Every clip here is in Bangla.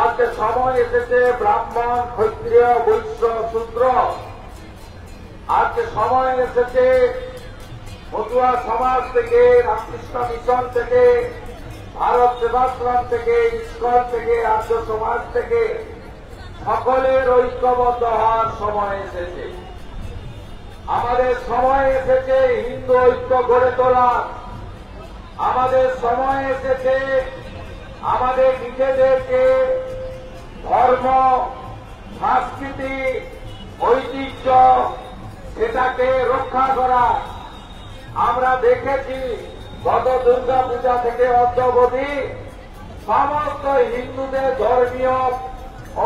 আজকে সময় এসেছে ব্রাহ্মণ ক্ষত্রিয় বৈশ্য শূদ্র, আজকে সময় এসেছে মতুয়া সমাজ থেকে, রামকৃষ্ণ মিশন থেকে, ভারত সেবাশ্রম থেকে, ইস্কন থেকে, আর্য সমাজ থেকে সকলের ঐক্যবদ্ধ হওয়ার সময় এসেছে। আমাদের সময় এসেছে হিন্দু ঐক্য গড়ে তোলার। আমাদের সময় এসেছে আমাদের নিজেদেরকে ধর্ম, সংস্কৃতি, ঐতিহ্য সেটাকে রক্ষা করা। আমরা দেখেছি গত দুর্গা পূজা থেকে অদ্যাবধি সমস্ত হিন্দুদের ধর্মীয়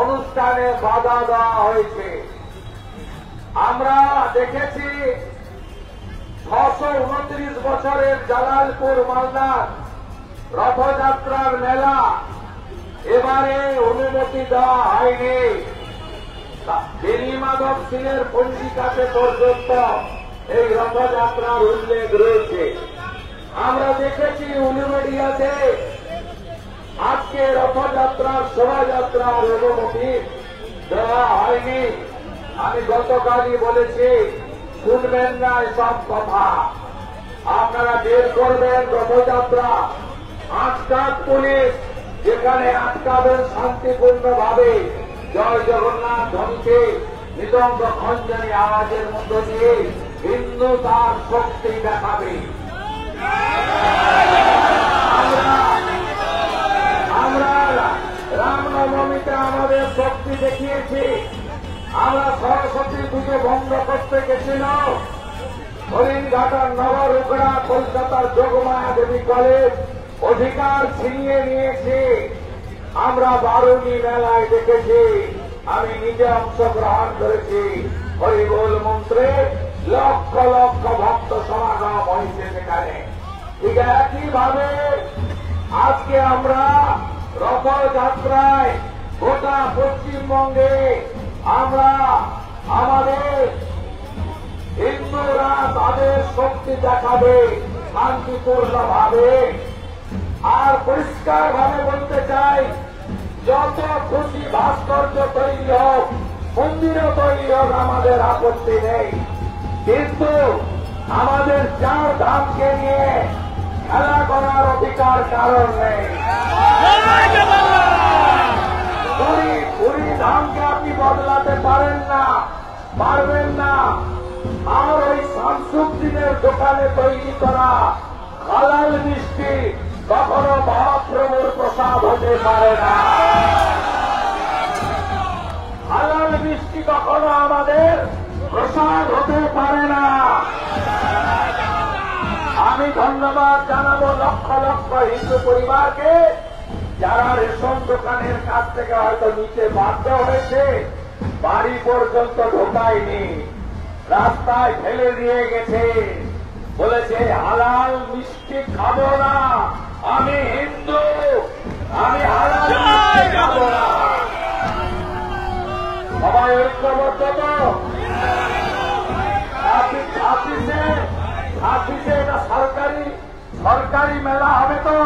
অনুষ্ঠানে বাধা দেওয়া হয়েছে। আমরা দেখেছি 629 বছরের জালালপুর মালদার রথযাত্রার মেলা এবারে অনুমতি দেওয়া হয়নি। বেনি মাধব সিংয়ের পঞ্জিকাতে পর্যন্ত এই রথযাত্রার উল্লেখ রয়েছে। আমরা দেখেছি উলুবেড়িয়াতে আজকে রথযাত্রার শোভাযাত্রার অনুমতি দেওয়া হয়নি। আমি গতকালই বলেছি, শুনবেন না এসব কথা। আপনারা বের করবেন রথযাত্রা, আটকাত পুলিশ যেখানে আটকাবেন শান্তিপূর্ণভাবে জয় জগন্নাথ ধ্বনিতে মৃদঙ্গ খঞ্জনী আওয়াজের মধ্য দিয়ে হিন্দু তার শক্তি দেখাবে। আমরা রামনবমীতে আমাদের শক্তি দেখিয়েছি। আমরা সরস্বতী পুজো বন্ধ করতে গেছিলাম। হরিণঘাটার নবরুকড়া, কলকাতার যোগমায়া দেবী কলেজ অধিকার ছিনিয়ে নিয়েছি। আমরা বারুণী মেলায় দেখেছি, আমি নিজে অংশগ্রহণ করেছি। হরিবোল মন্ত্রে লক্ষ লক্ষ ভক্ত সমাগম হয়েছে সেখানে। ঠিক একইভাবে আজকে আমরা রথযাত্রায় গোটা পশ্চিমবঙ্গে আমরা আমাদের হিন্দুরা তাদের শক্তি দেখাবে শান্তিপূর্ণভাবে। আর পরিষ্কার ভাবে বলতে চাই, যত খুশি ভাস্কর্য তৈরি হোক, মন্দিরও তৈরি হোক, আমাদের আপত্তি নেই। কিন্তু আমাদের 4 ধামকে নিয়ে খেলা করার অধিকার কারণ নেই। পুরী ধামকে আপনি বদলাতে পারেন না, পারবেন না। আর ওই শামসুদ্দিনের দোকানে তৈরি করা হালাল মিষ্টি কখনো মহাপ্রভুর প্রসাদ হতে পারে না। হালাল মিষ্টি কখনো আমাদের প্রসাদ হতে পারে না। আমি ধন্যবাদ জানাবো লক্ষ লক্ষ হিন্দু পরিবারকে, যারা রেশন দোকানের কাছ থেকে হয়তো নিতে বাধ্য হয়েছে, বাড়ি পর্যন্ত ঢোকায়নি, রাস্তায় ফেলে দিয়ে গেছে, বলেছে হালাল মিষ্টি খাবো না, আমি হিন্দু, আমি হালাল মিষ্টি খাবো না। সবাই ঐক্যবদ্ধ তো? 26-এ এটা সরকারি মেলা হবে তো?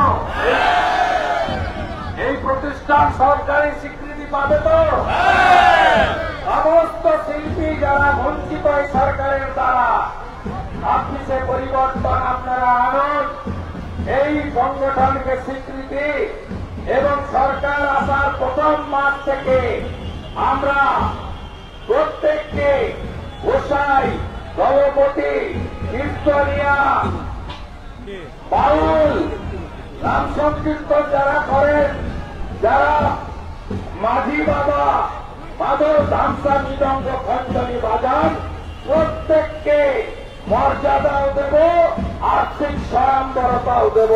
এই প্রতিষ্ঠান সরকারি স্বীকৃতি পাবে তো? সমস্ত শিল্পী যারা বঞ্চিত এই সরকারের দ্বারা, 26-এ পরিবর্তন আপনারা আনুন। এই সংগঠনকে স্বীকৃতি এবং সরকার আসার প্রথম মাস থেকে আমরা প্রত্যেককে গোসাই, দলপতি, কীর্তনিয়া, বাউল, রাম সংকীর্তন যারা করেন, যারা মাঝি বাবা, মাদল, ধামসা, মৃদঙ্গ, খঞ্জনি বাজান, প্রত্যেককে মর্যাদাও দেব, আর্থিক স্বয়ম্বরতাও দেব।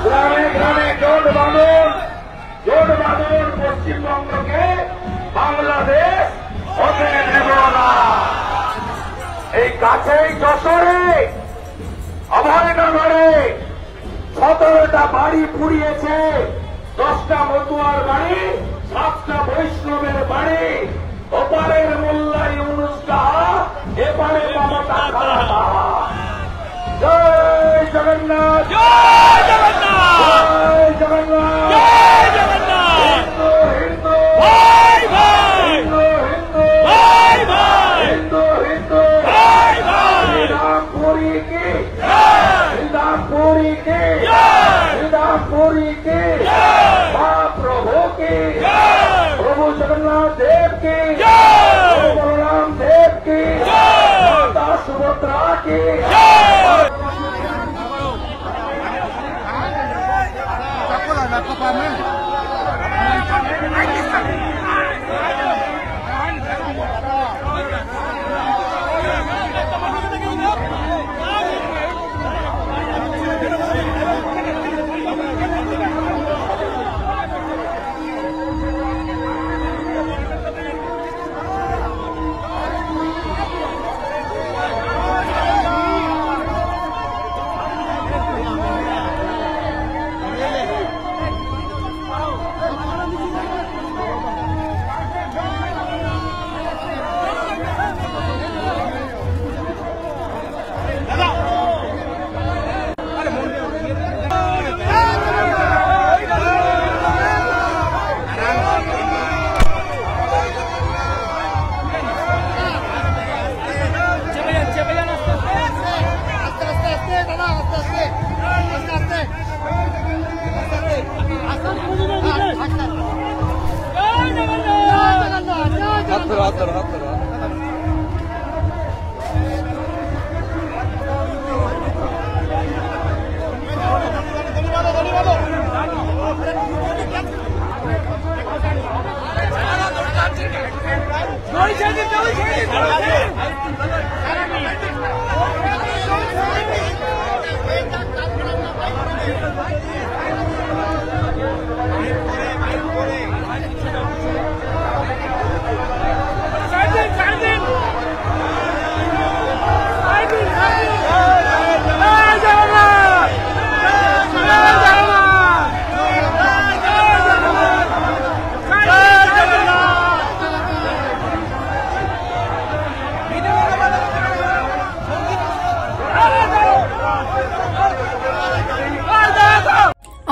গ্রামে গ্রামে জোট বাঁধন, পশ্চিমবঙ্গকে বাংলাদেশ হতে দেব না। এই কাছেই যশোরে অভয়নগরে 17টা বাড়ি পুড়িয়েছে, 10টা মতুয়ার বাড়ি, 7টা বৈষ্ণবের বাড়ি। ওপারের মোল্লা ইউনুস সাহা, এপারে মমতা সাহা। জয় জগন্নাথ, জয় জগন্নাথ, জয় জগন্নাথ। की, महाप्रभु की, प्रभु जगन्नाथ देव की, प्रभु बलराम देव की, माता सुभद्रा की।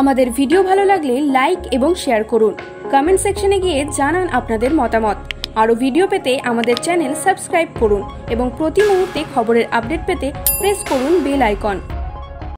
আমাদের ভিডিও ভালো লাগলে লাইক এবং শেয়ার করুন। কমেন্ট সেকশনে গিয়ে জানান আপনাদের মতামত। আরও ভিডিও পেতে আমাদের চ্যানেল সাবস্ক্রাইব করুন এবং প্রতি মুহূর্তে খবরের আপডেট পেতে প্রেস করুন বেল আইকন।